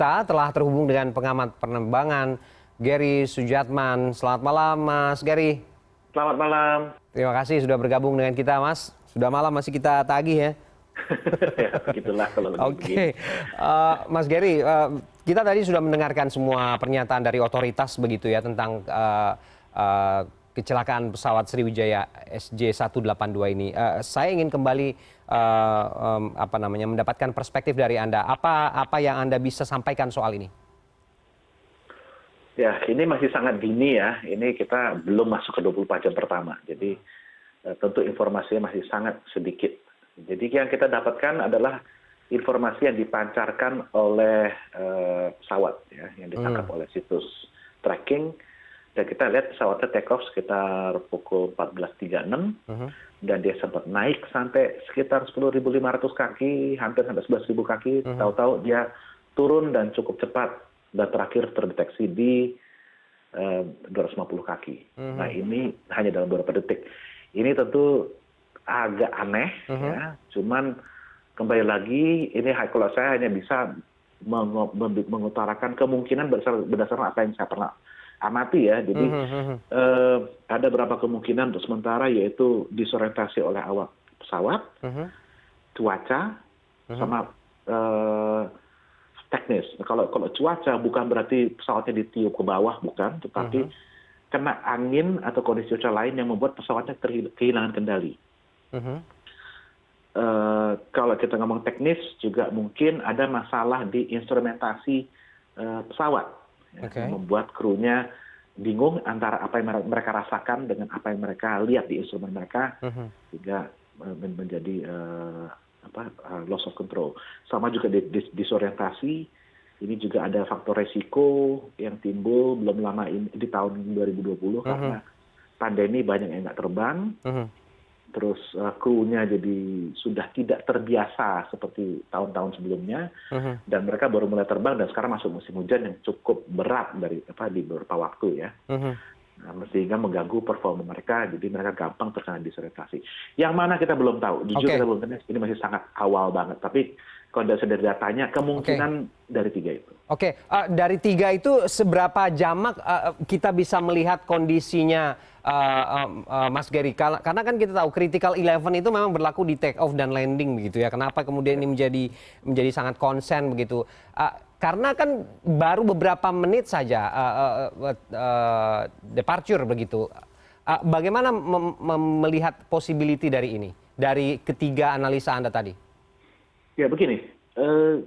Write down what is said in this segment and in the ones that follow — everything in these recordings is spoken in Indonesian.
kita telah terhubung dengan pengamat penerbangan Gary Sujatman. Selamat malam, Mas Gary. Selamat malam. Terima kasih sudah bergabung dengan kita, Mas. Sudah malam masih kita tagih ya. Ya, begitulah kalau begini. Oke, Mas Gary, kita tadi sudah mendengarkan semua pernyataan dari otoritas begitu ya tentang kecelakaan pesawat Sriwijaya SJ182 ini. Saya ingin kembali mendapatkan perspektif dari Anda. Apa yang Anda bisa sampaikan soal ini? Ya, ini masih sangat dini ya. Ini kita belum masuk ke 24 jam pertama. Jadi tentu informasinya masih sangat sedikit. Jadi yang kita dapatkan adalah informasi yang dipancarkan oleh pesawat ya, yang ditangkap oleh situs tracking. Dan kita lihat pesawatnya take off sekitar pukul 14.36 dan dia sempat naik sampai sekitar 10.500 kaki, hampir sampai 11.000 kaki. Tahu-tahu dia turun dan cukup cepat dan terakhir terdeteksi di 250 kaki. Nah ini hanya dalam beberapa detik. Ini tentu agak aneh, ya. Cuman kembali lagi, ini kalau saya hanya bisa mengutarakan kemungkinan berdasarkan apa yang saya pernah amati ya. Jadi ada beberapa kemungkinan untuk sementara, yaitu disorientasi oleh awak pesawat, cuaca, sama teknis. Kalau cuaca bukan berarti pesawatnya ditiup ke bawah, bukan, tetapi kena angin atau kondisi cuaca lain yang membuat pesawatnya kehilangan kendali. Kalau kita ngomong teknis juga mungkin ada masalah di instrumentasi pesawat, yang membuat krunya bingung antara apa yang mereka rasakan dengan apa yang mereka lihat di instrumen mereka, sehingga menjadi loss of control. Sama juga disorientasi. Ini juga ada faktor resiko yang timbul belum lama ini di tahun 2020 karena pandemi, banyak yang nggak terbang. Terus krunya jadi sudah tidak terbiasa seperti tahun-tahun sebelumnya, dan mereka baru mulai terbang dan sekarang masuk musim hujan yang cukup berat di beberapa waktu ya. Sehingga mengganggu performa mereka, jadi mereka gampang terkena disorientasi. Yang mana kita belum tahu, jujur kita belum tahu, ini masih sangat awal banget. Tapi kalau dari datanya, kemungkinan dari 3 itu. Dari 3 itu seberapa jamak kita bisa melihat kondisinya, Mas Gary? Karena kan kita tahu critical 11 itu memang berlaku di take off dan landing begitu ya. Kenapa kemudian ini menjadi sangat konsen begitu? Karena kan baru beberapa menit saja departure begitu. Bagaimana melihat possibility dari ini, dari ketiga analisa Anda tadi? Ya begini, 80%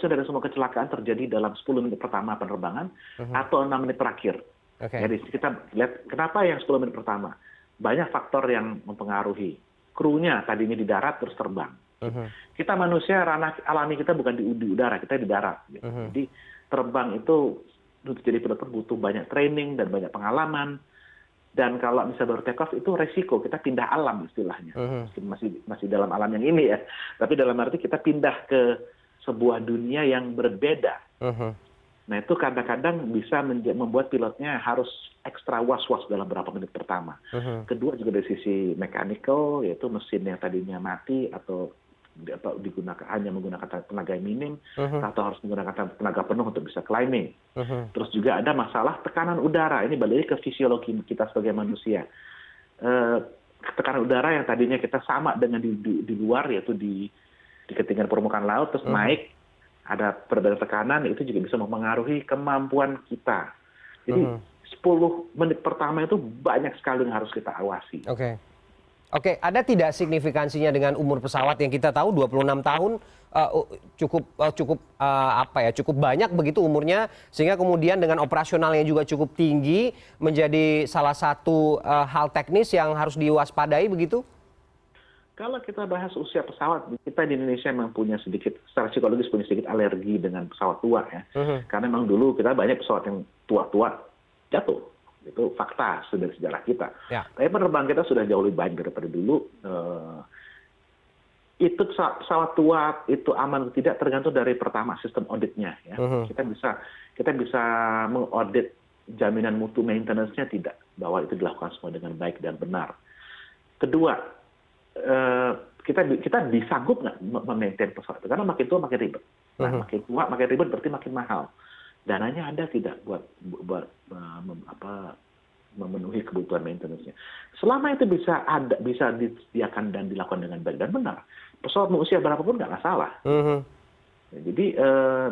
dari semua kecelakaan terjadi dalam 10 menit pertama penerbangan atau 6 menit terakhir. Jadi kita lihat kenapa yang 10 menit pertama. Banyak faktor yang mempengaruhi. Krunya tadinya di darat terus terbang. Kita manusia, ranah alami kita bukan di udara, kita di darat. Gitu. Jadi terbang itu untuk jadi pilot butuh banyak training dan banyak pengalaman. Dan kalau misalnya baru take off itu resiko, kita pindah alam istilahnya. Masih dalam alam yang ini ya. Tapi dalam arti kita pindah ke sebuah dunia yang berbeda. Nah itu kadang-kadang bisa membuat pilotnya harus ekstra was-was dalam beberapa menit pertama. Kedua juga dari sisi mechanical, yaitu mesin yang tadinya mati atau hanya menggunakan tenaga minim, atau harus menggunakan tenaga penuh untuk bisa climbing. Terus juga ada masalah tekanan udara. Ini balik ke fisiologi kita sebagai manusia. Tekanan udara yang tadinya kita sama dengan di luar, yaitu di ketinggian permukaan laut, terus naik, ada perbedaan tekanan, itu juga bisa mempengaruhi kemampuan kita. Jadi 10 menit pertama itu banyak sekali yang harus kita awasi. Oke, ada tidak signifikansinya dengan umur pesawat yang kita tahu 26 tahun cukup banyak begitu umurnya, sehingga kemudian dengan operasionalnya juga cukup tinggi menjadi salah satu hal teknis yang harus diwaspadai begitu? Kalau kita bahas usia pesawat, kita di Indonesia memang punya sedikit, secara psikologis punya sedikit alergi dengan pesawat tua ya. Karena memang dulu kita banyak pesawat yang tua-tua jatuh. Itu fakta dari sejarah kita. Tapi penerbang kita sudah jauh lebih baik daripada dulu. Itu pesawat tua itu aman atau tidak tergantung dari pertama sistem auditnya. Ya. Kita bisa mengaudit jaminan mutu maintenance-nya tidak, bahwa itu dilakukan semua dengan baik dan benar. Kedua, kita disanggup nggak memaintain pesawat itu, karena makin tua makin ribet. Nah, makin tua, makin ribet berarti makin mahal. Dananya ada tidak buat memenuhi kebutuhan maintenance-nya. Selama itu bisa disediakan dan dilakukan dengan baik dan benar, pesawat mau usia berapapun nggak masalah. Jadi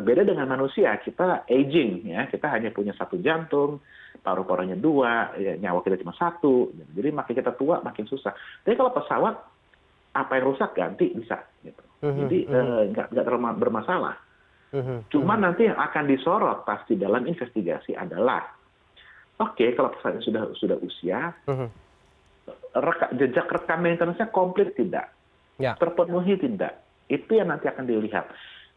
beda dengan manusia, kita aging, ya, kita hanya punya satu jantung, paru-parunya dua, ya, nyawa kita cuma satu. Jadi makin kita tua makin susah. Tapi kalau pesawat apa yang rusak ganti bisa. Gitu. Jadi nggak terlalu bermasalah. Cuma nanti yang akan disorot pasti dalam investigasi adalah, oke, kalau pesawatnya sudah usia, jejak rekam maintenance-nya komplit tidak, terpenuhi tidak, itu yang nanti akan dilihat.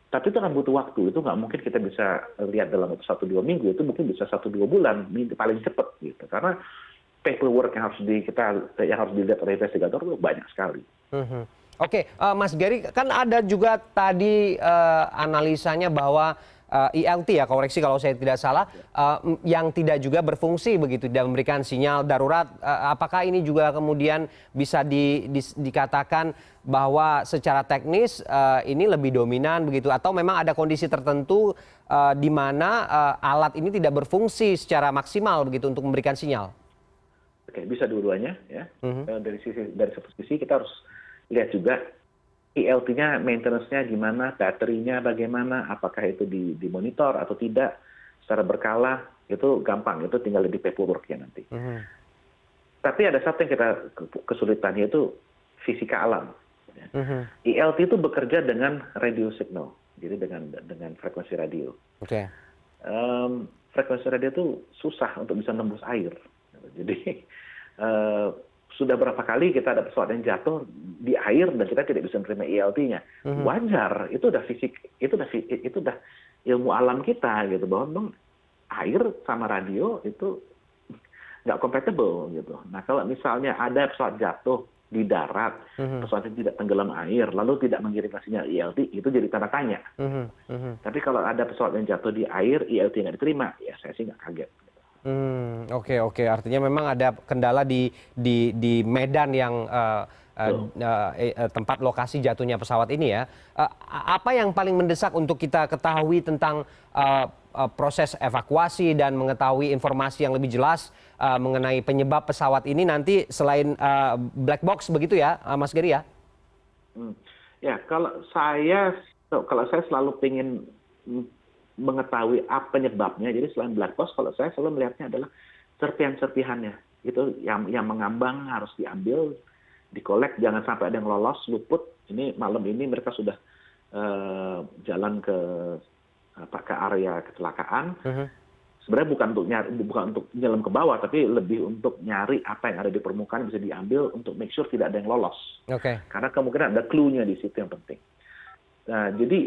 Tapi itu akan butuh waktu, itu nggak mungkin kita bisa lihat dalam 1-2 minggu, itu mungkin bisa 1-2 bulan, paling cepat gitu. Karena paperwork yang harus dilihat oleh investigator itu banyak sekali. Oke, Mas Gary, kan ada juga tadi analisanya bahwa ILT ya, koreksi kalau saya tidak salah, yang tidak juga berfungsi begitu, tidak memberikan sinyal darurat. Apakah ini juga kemudian bisa dikatakan bahwa secara teknis ini lebih dominan begitu, atau memang ada kondisi tertentu di mana alat ini tidak berfungsi secara maksimal begitu untuk memberikan sinyal? Oke, bisa dua-duanya ya. Dari satu sisi kita harus lihat juga ILT-nya, maintenance-nya gimana, baterinya bagaimana, apakah itu dimonitor atau tidak secara berkala, itu gampang, itu tinggal di paperwork-nya nanti. Tapi ada satu yang kita kesulitan, yaitu fisika alam. ILT itu bekerja dengan radio signal, jadi dengan frekuensi radio. Frekuensi radio itu susah untuk bisa nembus air. Jadi sudah berapa kali kita ada pesawat yang jatuh di air dan kita tidak bisa menerima ILT-nya. Wajar, itu udah fisik, itu udah ilmu alam kita gitu, bahwa air sama radio itu nggak compatible gitu. Nah, kalau misalnya ada pesawat jatuh di darat, pesawat itu tidak tenggelam air, lalu tidak mengirimkan sinyal ILT, itu jadi tanda tanya. Tapi kalau ada pesawat yang jatuh di air, ILT nggak diterima, ya saya sih nggak kaget. Oke. Artinya memang ada kendala di medan yang tempat lokasi jatuhnya pesawat ini ya. Apa yang paling mendesak untuk kita ketahui tentang proses evakuasi dan mengetahui informasi yang lebih jelas mengenai penyebab pesawat ini nanti selain black box begitu ya, Mas Gary ya? Ya, kalau saya selalu ingin mengetahui apa penyebabnya, jadi selain black box, kalau saya selalu melihatnya adalah serpihan-serpihannya. Itu yang mengambang harus diambil, dikolek, jangan sampai ada yang lolos, luput. Ini malam ini mereka sudah jalan ke area kecelakaan. Sebenarnya bukan untuk nyelam ke bawah, tapi lebih untuk nyari apa yang ada di permukaan bisa diambil untuk make sure tidak ada yang lolos. Karena kemungkinan ada clue-nya di situ yang penting. Nah, jadi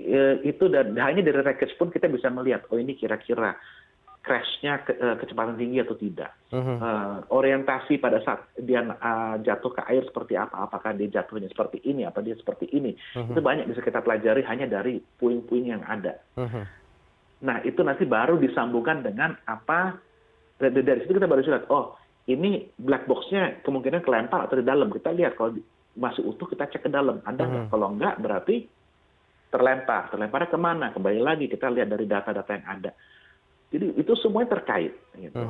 itu dan hanya dari wreckage pun kita bisa melihat, oh ini kira-kira crash-nya kecepatan tinggi atau tidak. Orientasi pada saat dia jatuh ke air seperti apa, apakah dia jatuhnya seperti ini, apa dia seperti ini. Itu banyak bisa kita pelajari hanya dari puing-puing yang ada. Nah, itu nanti baru disambungkan dengan apa, dari situ kita baru lihat, oh ini black box-nya kemungkinan kelempar atau di dalam. Kita lihat, kalau masih utuh kita cek ke dalam, ada nggak? Kalau nggak berarti terlemparnya kemana? Kembali lagi kita lihat dari data-data yang ada. Jadi itu semuanya terkait. Gitu.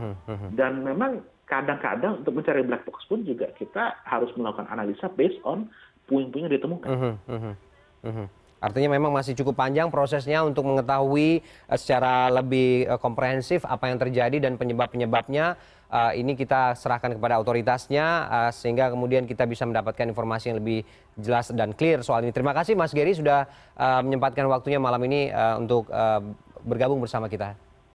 Dan memang kadang-kadang untuk mencari black box pun juga kita harus melakukan analisa based on puing-puing yang ditemukan. Artinya memang masih cukup panjang prosesnya untuk mengetahui secara lebih komprehensif apa yang terjadi dan penyebab-penyebabnya. Ini kita serahkan kepada otoritasnya sehingga kemudian kita bisa mendapatkan informasi yang lebih jelas dan clear soal ini. Terima kasih Mas Gary sudah menyempatkan waktunya malam ini untuk bergabung bersama kita.